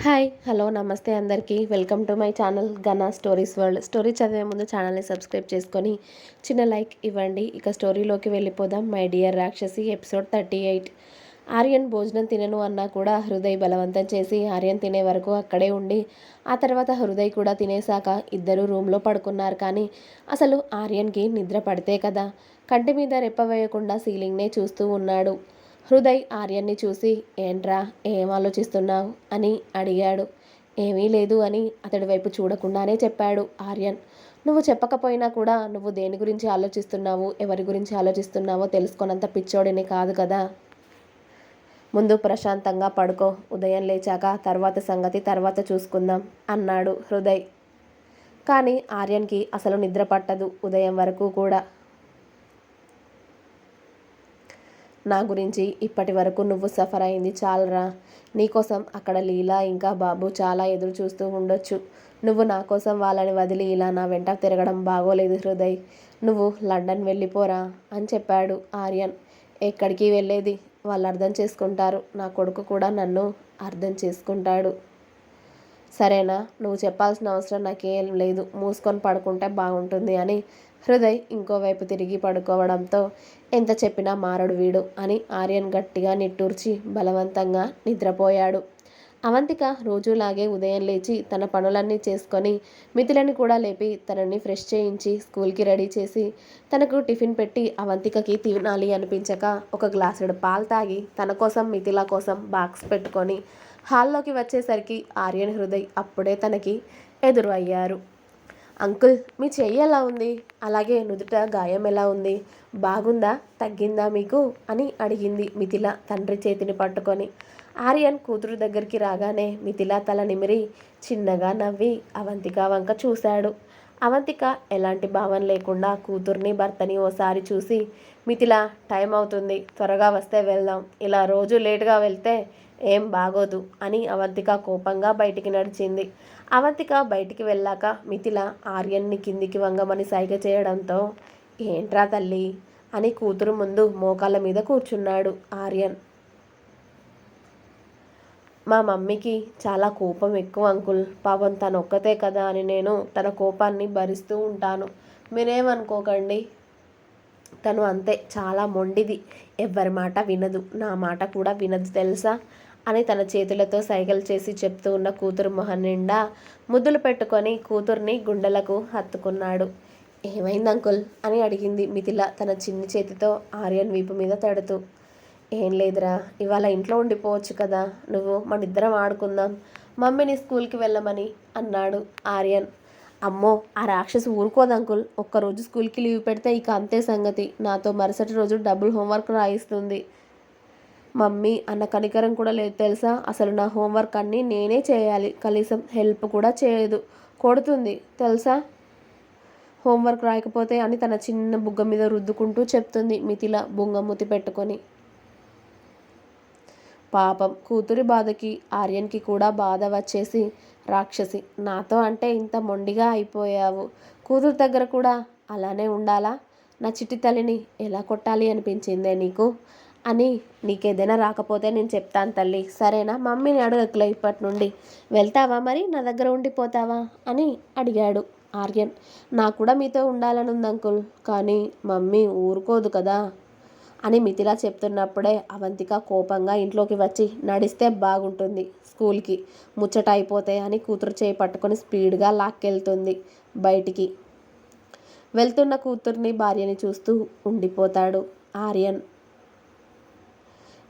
Hi hello నమస్తే అందరికీ welcome to my channel Gana stories world. Story చదివే ముందు ఛానల్ని సబ్స్క్రైబ్ చేసుకొని చిన్న లైక్ ఇవ్వండి. ఇక స్టోరీలోకి వెళ్ళిపోదాం. మై డియర్ రాక్షసి ఎపిసోడ్ 38. ఆర్యన్ భోజనం తినను అన్నా కూడా హృదయ్ బలవంతం చేసి ఆర్యన్ తినే వరకు అక్కడే ఉండి ఆ తర్వాత హృదయ్ కూడా తినేశాక ఇద్దరు రూమ్లో పడుకున్నారు. కానీ అసలు ఆర్యన్కి నిద్ర పడితే కదా కంటి మీద రెప్ప వేయకుండా సీలింగ్నే చూస్తూ ఉన్నాడు. హృదయ్ ఆర్యన్ని చూసి ఏంట్రా ఏం ఆలోచిస్తున్నావు అని అడిగాడు. ఏమీ లేదు అని అతడి వైపు చూడకుండానే చెప్పాడు ఆర్యన్. నువ్వు చెప్పకపోయినా కూడా నువ్వు దేని గురించి ఆలోచిస్తున్నావు, ఎవరి గురించి ఆలోచిస్తున్నావో తెలుసుకొనంత పిచ్చోడిని కాదు కదా. ముందు ప్రశాంతంగా పడుకో, ఉదయం లేచాక తర్వాత సంగతి తర్వాత చూసుకుందాం అన్నాడు హృదయ్. కానీ ఆర్యన్కి అసలు నిద్ర పట్టదు ఉదయం వరకు కూడా. నా గురించి ఇప్పటి వరకు నువ్వు సఫర్ అయింది చాలరా. నీకోసం అక్కడ లీలా ఇంకా బాబు చాలా ఎదురు చూస్తూ ఉండొచ్చు. నువ్వు నా కోసం వాళ్ళని వదిలి ఇలా నా వెంట తిరగడం బాగోలేదు హృదయ్. నువ్వు లండన్ వెళ్ళిపోరా అని చెప్పాడు ఆర్యన్. ఎక్కడికి వెళ్ళేది, వాళ్ళు అర్థం చేసుకుంటారు. నా కొడుకు కూడా నన్ను అర్థం చేసుకుంటాడు. సరేనా, నువ్వు చెప్పాల్సిన అవసరం నాకేం లేదు. మూసుకొని పడుకుంటే బాగుంటుంది అని హృదయ్ ఇంకోవైపు తిరిగి పడుకోవడంతో ఎంత చెప్పినా మారడు వీడు అని ఆర్యన్ గట్టిగా నిట్టూర్చి బలవంతంగా నిద్రపోయాడు. అవంతిక రోజులాగే ఉదయం లేచి తన పనులన్నీ చేసుకొని మిథిలని కూడా లేపి తనని ఫ్రెష్ చేయించి స్కూల్కి రెడీ చేసి తనకు టిఫిన్ పెట్టి అవంతికకి తినాలి అనిపించక ఒక గ్లాసుడు పాలు తాగి తన కోసం మిథిల కోసం బాక్స్ పెట్టుకొని హాల్లోకి వచ్చేసరికి ఆర్యన్ హృదయ్ అప్పుడే తనకి ఎదురు అయ్యారు. అంకుల్, మీ చెయ్యి ఎలా ఉంది, అలాగే నుదుట గాయం ఎలా ఉంది, బాగుందా, తగ్గిందా మీకు అని అడిగింది మిథిల తండ్రి చేతిని పట్టుకొని. ఆర్యన్ కూతురు దగ్గరికి రాగానే మిథిల తల నిమిరి చిన్నగా నవ్వి అవంతిక వంక చూశాడు. అవంతిక ఎలాంటి భావం లేకుండా కూతుర్ని భర్తని ఓసారి చూసి, మిథిల టైం అవుతుంది, త్వరగా వస్తే వెళ్దాం, ఇలా రోజు లేటుగా వెళ్తే ఏం బాగోదు అని అవంతిక కోపంగా బయటికి నడిచింది. అవంతిక బయటికి వెళ్ళాక మిథిల ఆర్యన్ని కిందికి వంగమని సైగ చేయడంతో ఏంట్రా తల్లి అని కూతురు ముందు మోకాళ్ళ మీద కూర్చున్నాడు ఆర్యన్. మా మమ్మీకి చాలా కోపం ఎక్కువ అంకుల్. పాపం తనొక్కతే కదా అని నేను తన కోపాన్ని భరిస్తూ ఉంటాను. మీరేమనుకోకండి. తను అంతే, చాలా మొండిది. ఎవ్వరి మాట వినదు, నా మాట కూడా వినదు తెలుసా అని తన చేతులతో సైగలు చేసి చెప్తూ ఉన్న కూతురు మొహం నిండా ముద్దులు పెట్టుకొని కూతుర్ని గుండెలకు హత్తుకున్నాడు. ఏమైంది అంకుల్ అని అడిగింది మిథిల తన చిన్ని చేతితో ఆర్యన్ వీపు మీద తడుతూ. ఏం లేదురా, ఇవాళ ఇంట్లో ఉండిపోవచ్చు కదా, నువ్వు మనిద్దరం ఆడుకుందాం, మమ్మీని స్కూల్కి వెళ్ళమని అన్నాడు ఆర్యన్. అమ్మో, ఆ రాక్షసి ఊరుకోదు అంకుల్. ఒక్కరోజు స్కూల్కి లీవ్ పెడితే ఇక అంతే సంగతి. నాతో మరుసటి రోజు డబుల్ హోంవర్క్ రాయిస్తుంది. మమ్మీ అన్న కనికరం కూడా లేదు తెలుసా. అసలు నా హోంవర్క్ అన్నీ నేనే చేయాలి, కనీసం హెల్ప్ కూడా చేయదు, కొడుతుంది తెలుసా హోంవర్క్ రాయకపోతే అని తన చిన్న బుగ్గ మీద రుద్దుకుంటూ చెప్తుంది మిథిల బుంగమూతి పెట్టుకొని. పాపం కూతురి బాధకి ఆర్యన్కి కూడా బాధ వచ్చేసి, రాక్షసి, నాతో అంటే ఇంత మొండిగా అయిపోయావు, కూతురు దగ్గర కూడా అలానే ఉండాలా, నా చిట్టి తల్లిని ఎలా కొట్టాలి అనిపించిందే నీకు అని. నీకేదైనా రాకపోతే నేను చెప్తాను తల్లి, సరేనా, మమ్మీని అడగట్లే ఇప్పటి నుండి. వెళ్తావా మరి, నా దగ్గర ఉండిపోతావా అని అడిగాడు ఆర్యన్. నాకు కూడా మీతో ఉండాలని ఉంది అంకుల్, కానీ మమ్మీ ఊరుకోదు కదా అని మిథిల చెప్తున్నప్పుడే అవంతిక కోపంగా ఇంట్లోకి వచ్చి నడిస్తే బాగుంటుంది స్కూల్కి, ముచ్చట అయిపోతే అని కూతురు చేయి పట్టుకొని స్పీడ్గా లాక్కెళ్తుంది బయటికి. వెళ్తున్న కూతుర్ని భార్యని చూస్తూ ఉండిపోతాడు ఆర్యన్.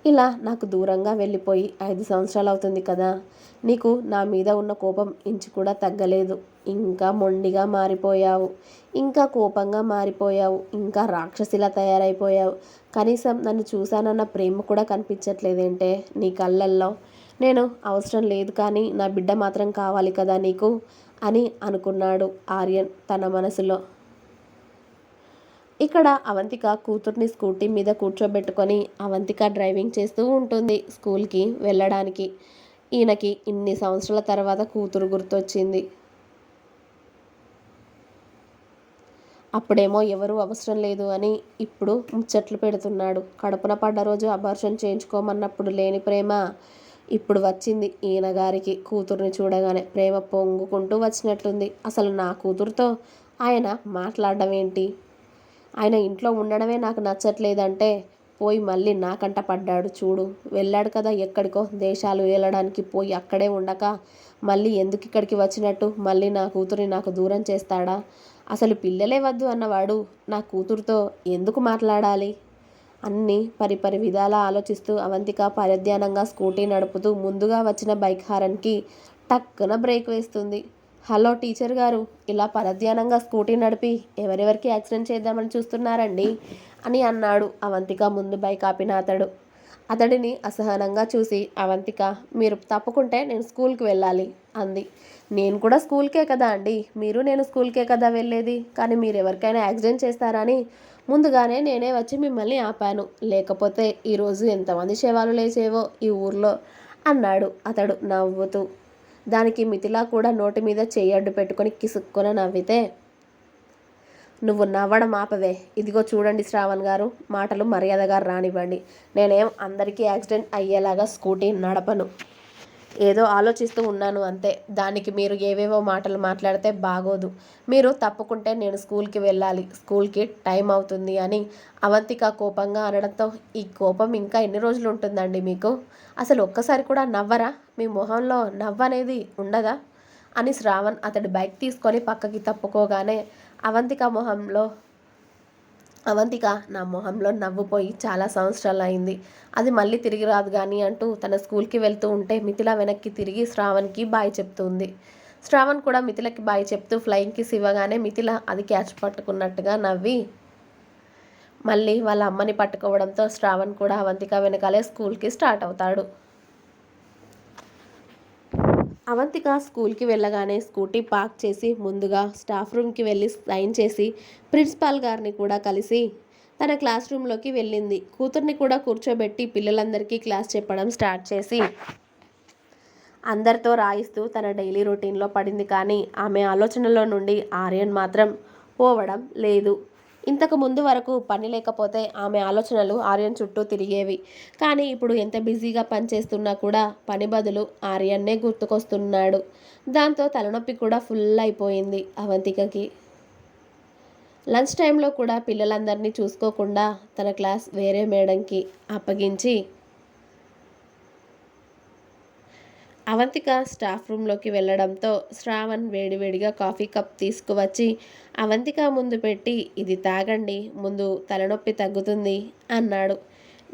ఇలా నాకు దూరంగా వెళ్ళిపోయి 5 సంవత్సరాలు అవుతుంది కదా, నీకు నా మీద ఉన్న కోపం ఇంచు కూడా తగ్గలేదు. ఇంకా మొండిగా మారిపోయావు, ఇంకా కోపంగా మారిపోయావు, ఇంకా రాక్షసిలా తయారైపోయావు. కనీసం నన్ను చూశానన్న ప్రేమ కూడా కనిపించట్లేదేంటే నీ కళ్ళల్లో. నేను అవసరం లేదు కానీ నా బిడ్డ మాత్రం కావాలి కదా నీకు అని అనుకున్నాడు ఆర్యన్ తన మనసులో. ఇక్కడ అవంతిక కూతుర్ని స్కూటీ మీద కూర్చోబెట్టుకొని అవంతిక డ్రైవింగ్ చేస్తూ ఉంటుంది స్కూల్కి వెళ్ళడానికి. ఈయనకి ఇన్ని సంవత్సరాల తర్వాత కూతురు గుర్తొచ్చింది. అప్పుడేమో ఎవరు అవసరం లేదు అని ఇప్పుడు ముచ్చట్లు పెడుతున్నాడు. కడుపున పడ్డ రోజు అబార్షన్ చేయించుకోమన్నప్పుడు లేని ప్రేమ ఇప్పుడు వచ్చింది ఈయన గారికి కూతుర్ని చూడగానే ప్రేమ పొంగుకుంటూ వచ్చినట్టుంది. అసలు నా కూతురుతో ఆయన మాట్లాడడం ఏంటి? ఆయన ఇంట్లో ఉండడమే నాకు నచ్చట్లేదంటే పోయి మళ్ళీ నాకంట పడ్డాడు చూడు. వెళ్ళాడు కదా ఎక్కడికో దేశాలు ఏలడానికి, పోయి అక్కడే ఉండక మళ్ళీ ఎందుకు ఇక్కడికి వచ్చినట్టు? మళ్ళీ నా కూతురిని నాకు దూరం చేస్తాడా? అసలు పిల్లలే వద్దు అన్నవాడు నా కూతురుతో ఎందుకు మాట్లాడాలి? అన్నీ పరిపరి విధాలా ఆలోచిస్తూ అవంతిక పరధ్యానంగా స్కూటీ నడుపుతూ ముందుగా వచ్చిన బైక్ హారన్కి టక్కున బ్రేక్ వేస్తుంది. హలో టీచర్ గారు, ఇలా పరధ్యానంగా స్కూటీ నడిపి ఎవరెవరికి యాక్సిడెంట్ చేద్దామని చూస్తున్నారండి అని అన్నాడు అవంతిక ముందు బైక్ ఆపిన అతడిని అసహనంగా చూసి అవంతిక, మీరు తప్పుకుంటే నేను స్కూల్కి వెళ్ళాలి అంది. నేను కూడా స్కూల్కే కదా అండి, నేను స్కూల్కే కదా వెళ్ళేది, కానీ మీరు ఎవరికైనా యాక్సిడెంట్ చేస్తారని ముందుగానే నేనే వచ్చి మిమ్మల్ని ఆపాను. లేకపోతే ఈరోజు ఎంతమంది శవాలు లేచేవో ఈ ఊర్లో అన్నాడు అతడు నవ్వుతూ. దానికి మిథిల కూడా నోటి మీద చెయ్యి అడ్డు పెట్టుకొని కిసుక్కున నవ్వితే, నువ్వు నవ్వడం ఆపవే. ఇదిగో చూడండి శ్రావణ్ గారు, మాటలు మర్యాదగా రానివ్వండి. నేనేం అందరికీ యాక్సిడెంట్ అయ్యేలాగా స్కూటీ నడపను. ఏదో ఆలోచిస్తూ ఉన్నాను అంతే. దానికి మీరు ఏవేవో మాటలు మాట్లాడితే బాగోదు. మీరు తప్పుకుంటే నేను స్కూల్కి వెళ్ళాలి, స్కూల్కి టైం అవుతుంది అని అవంతిక కోపంగా అనడంతో, ఈ కోపం ఇంకా ఎన్ని రోజులు ఉంటుందండి మీకు? అసలు ఒక్కసారి కూడా నవ్వరా? మీ మొహంలో నవ్వనేది ఉండదా అని శ్రావణ్ అతడి బైక్ తీసుకొని పక్కకి తప్పుకోగానే అవంతిక నా మొహంలో నవ్వుపోయి చాలా సంవత్సరాలు అయింది, అది మళ్ళీ తిరిగి రాదు కానీ అంటూ తన స్కూల్కి వెళ్తూ ఉంటే మిథిల వెనక్కి తిరిగి శ్రావణ్కి బాయ్ చెప్తుంది. శ్రావణ్ కూడా మిథిలకి బాయ్ చెప్తూ ఫ్లయింగ్ కిస్ ఇవ్వగానే మిథిల అది క్యాచ్ పట్టుకున్నట్టుగా నవ్వి మళ్ళీ వాళ్ళ అమ్మని పట్టుకోవడంతో శ్రావణ్ కూడా అవంతిక వెనకాలే స్కూల్కి స్టార్ట్ అవుతాడు. అవంతిక స్కూల్కి వెళ్ళగానే స్కూటీ పార్క్ చేసి ముందుగా స్టాఫ్ రూమ్కి వెళ్ళి సైన్ చేసి ప్రిన్సిపాల్ గారిని కూడా కలిసి తన క్లాస్ రూమ్లోకి వెళ్ళింది. కూతుర్ని కూడా కూర్చోబెట్టి పిల్లలందరికీ క్లాస్ చెప్పడం స్టార్ట్ చేసి అందరితో రాయిస్తూ తన డైలీ రొటీన్లో పడింది. కానీ ఆమె ఆలోచనలో నుండి ఆర్యన్ మాత్రం పోవడం లేదు. ఇంతకు ముందు వరకు పని లేకపోతే ఆమె ఆలోచనలు ఆర్యన్ చుట్టూ తిరిగేవి. కానీ ఇప్పుడు ఎంత బిజీగా పనిచేస్తున్నా కూడా పని బదులు ఆర్యన్నే గుర్తుకొస్తున్నాడు. దాంతో తలనొప్పి కూడా ఫుల్ అయిపోయింది అవంతికకి. లంచ్ టైంలో కూడా పిల్లలందరినీ చూసుకోకుండా తన క్లాస్ వేరే మేడంకి అప్పగించి అవంతిక స్టాఫ్ రూమ్లోకి వెళ్ళడంతో శ్రావణ్ వేడివేడిగా కాఫీ కప్ తీసుకువచ్చి అవంతిక ముందు పెట్టి, ఇది తాగండి, ముందు తలనొప్పి తగ్గుతుంది అన్నాడు.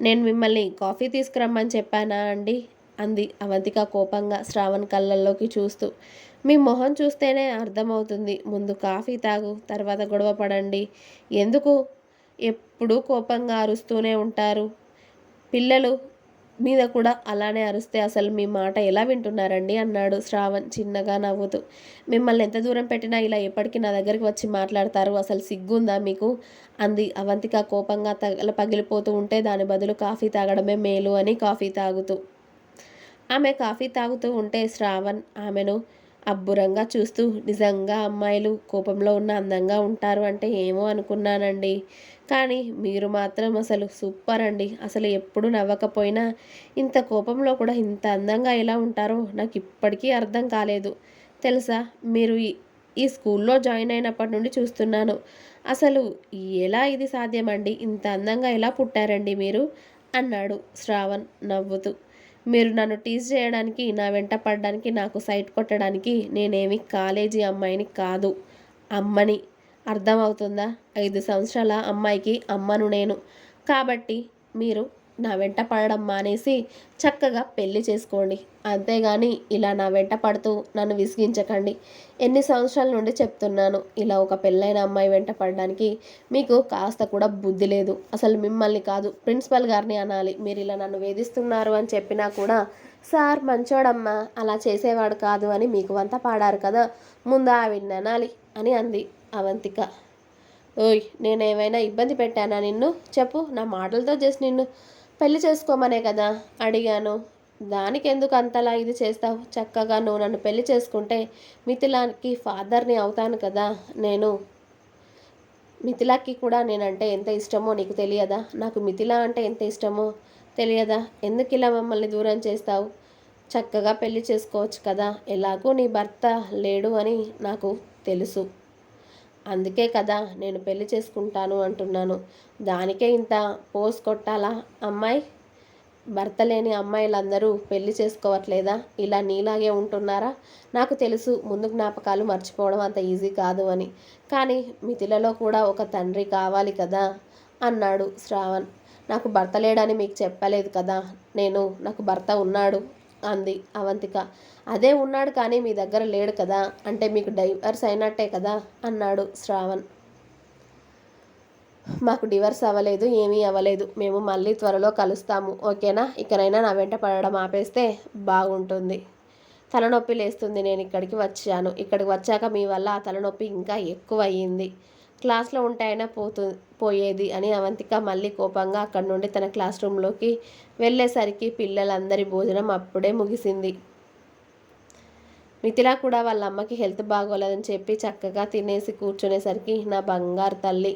నేను మిమ్మల్ని కాఫీ తీసుకురమ్మని చెప్పానా అండి అంది అవంతిక కోపంగా శ్రావణ్ కళ్ళల్లోకి చూస్తూ. మీ మొహం చూస్తేనే అర్థమవుతుంది. ముందు కాఫీ తాగు, తర్వాత గొడవ పడండి. ఎందుకు ఎప్పుడూ కోపంగా అరుస్తూనే ఉంటారు? పిల్లలు మీద కూడా అలానే అరిస్తే అసలు మీ మాట ఎలా వింటున్నారండి అన్నాడు శ్రావణ్ చిన్నగా నవ్వుతూ. మిమ్మల్ని ఎంత దూరం పెట్టినా ఇలా ఎప్పటికీ నా దగ్గరికి వచ్చి మాట్లాడతారు, అసలు సిగ్గుందా మీకు అంది అవంతిక కోపంగా తగల పగిలిపోతూ ఉంటే. దాని బదులు కాఫీ తాగడమే మేలు అని కాఫీ తాగుతూ ఉంటే శ్రావణ్ ఆమెను అబ్బురంగా చూస్తూ, నిజంగా అమ్మాయిలు కోపంలో ఉన్న అందంగా ఉంటారు అంటే ఏమో అనుకున్నానండి, కానీ మీరు మాత్రం అసలు సూపర్ అండి. అసలు ఎప్పుడు నవ్వకపోయినా ఇంత కోపంలో కూడా ఇంత అందంగా ఎలా ఉంటారో నాకు ఇప్పటికీ అర్థం కాలేదు. తెలుసా, మీరు ఈ స్కూల్లో జాయిన్ అయినప్పటి నుండి చూస్తున్నాను. అసలు ఎలా ఇది సాధ్యమండి? ఇంత అందంగా ఎలా పుట్టారండి మీరు అన్నాడు శ్రావణ్ నవ్వుతూ. మీరు నన్ను టీజ్ చేయడానికి, నా వెంట పడడానికి, నాకు సైట్ కొట్టడానికి నేనేమి కాలేజీ అమ్మాయిని కాదు, అమ్మని. అర్థమవుతుందా? 5 సంవత్సరాల అమ్మాయికి అమ్మను నేను. కాబట్టి మీరు నా వెంట పడడం మానేసి చక్కగా పెళ్లి చేసుకోండి. అంతేగాని ఇలా నా వెంట పడుతూ నన్ను విసిగించకండి. ఎన్ని సంవత్సరాల నుండి చెప్తున్నాను, ఇలా ఒక పెళ్ళైన అమ్మాయి వెంట పడడానికి మీకు కాస్త కూడా బుద్ధి లేదు. అసలు మిమ్మల్ని కాదు, ప్రిన్సిపల్ గారిని అనాలి. మీరు ఇలా నన్ను వేధిస్తున్నారు అని చెప్పినా కూడా, సార్ మంచోడమ్మా, అలా చేసేవాడు కాదు అని మీకు వంత పాడారు కదా, ముందు ఆవిడ్ని అనాలి అని అంది అవంతిక. ఓయ్, నేనేమైనా ఇబ్బంది పెట్టానా నిన్ను? చెప్పు. నా మాటలతో చేసి నిన్ను పెళ్లి చేసుకోమనే కదా అడిగాను. దానికి ఎందుకు అంతలా ఇది చేస్తావు? చక్కగా నువ్వు నన్ను పెళ్లి చేసుకుంటే మిథిలాకి ఫాదర్ని అవుతాను కదా నేను. మిథిలాకి కూడా నేనంటే ఎంత ఇష్టమో నీకు తెలియదా? నాకు మిథిల అంటే ఎంత ఇష్టమో తెలియదా? ఎందుకు ఇలా మమ్మల్ని దూరం చేస్తావు? చక్కగా పెళ్లి చేసుకోవచ్చు కదా, ఎలాగూ నీ భర్త లేడు అని నాకు తెలుసు. అందుకే కదా నేను పెళ్లి చేసుకుంటాను అంటున్నాను. దానికే ఇంత పోస్ కొట్టాలా అమ్మాయి? భర్త లేని అమ్మాయిలందరూ పెళ్లి చేసుకోవట్లేదా? ఇలా నీలాగే ఉంటున్నారా? నాకు తెలుసు ముందు జ్ఞాపకాలు మర్చిపోవడం అంత ఈజీ కాదు అని. కానీ మిథిలలో కూడా ఒక తండ్రి కావాలి కదా అన్నాడు శ్రావణ్. నాకు భర్త లేడని మీకు చెప్పలేదు కదా, నాకు భర్త ఉన్నాడు అంది అవంతిక. అదే ఉన్నాడు కానీ మీ దగ్గర లేడు కదా, అంటే మీకు డైవర్స్ అయినట్టే కదా అన్నాడు శ్రావణ్. మాకు డివర్స్ అవ్వలేదు, ఏమీ అవ్వలేదు. మేము మళ్ళీ త్వరలో కలుస్తాము, ఓకేనా? ఇకనైనా నా వెంట పడడం ఆపేస్తే బాగుంటుంది. తలనొప్పి లేస్తుంది, నేను ఇక్కడికి వచ్చాక మీ వల్ల ఆ తలనొప్పి ఇంకా ఎక్కువ అయ్యింది. క్లాస్లో ఉంటే అయినా పోయేది అని అవంతిక మళ్ళీ కోపంగా అక్కడి నుండి తన క్లాస్ రూమ్లోకి వెళ్ళేసరికి పిల్లలందరి భోజనం అప్పుడే ముగిసింది. మిథిలా కూడా వాళ్ళ అమ్మకి హెల్త్ బాగోలేదని చెప్పి చక్కగా తినేసి కూర్చునేసరికి నా బంగారు తల్లి,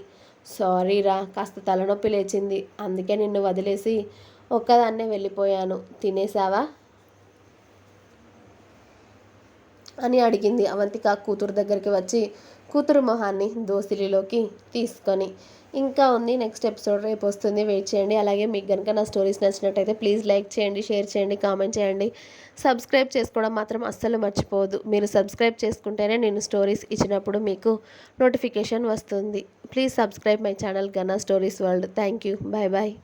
సారీ రా, కాస్త తలనొప్పి లేచింది, అందుకే నిన్ను వదిలేసి ఒక్కదాన్నే వెళ్ళిపోయాను. తినేసావా అని అడిగింది అవంతిక కూతురు దగ్గరికి వచ్చి కూతురు మొహాన్ని దోసిలిలోకి తీసుకొని. ఇంకా ఉంది, నెక్స్ట్ ఎపిసోడ్ రేపు వస్తుంది, వెయిట్ చేయండి. అలాగే మీకు కనుక నా స్టోరీస్ నచ్చినట్టయితే ప్లీజ్ లైక్ చేయండి, షేర్ చేయండి, కామెంట్ చేయండి. సబ్స్క్రైబ్ చేసుకోవడం మాత్రం అస్సలు మర్చిపోవద్దు. మీరు సబ్స్క్రైబ్ చేసుకుంటేనే నేను స్టోరీస్ ఇచ్చినప్పుడు మీకు నోటిఫికేషన్ వస్తుంది. Please subscribe my channel Gana stories world. Thank you. Bye bye.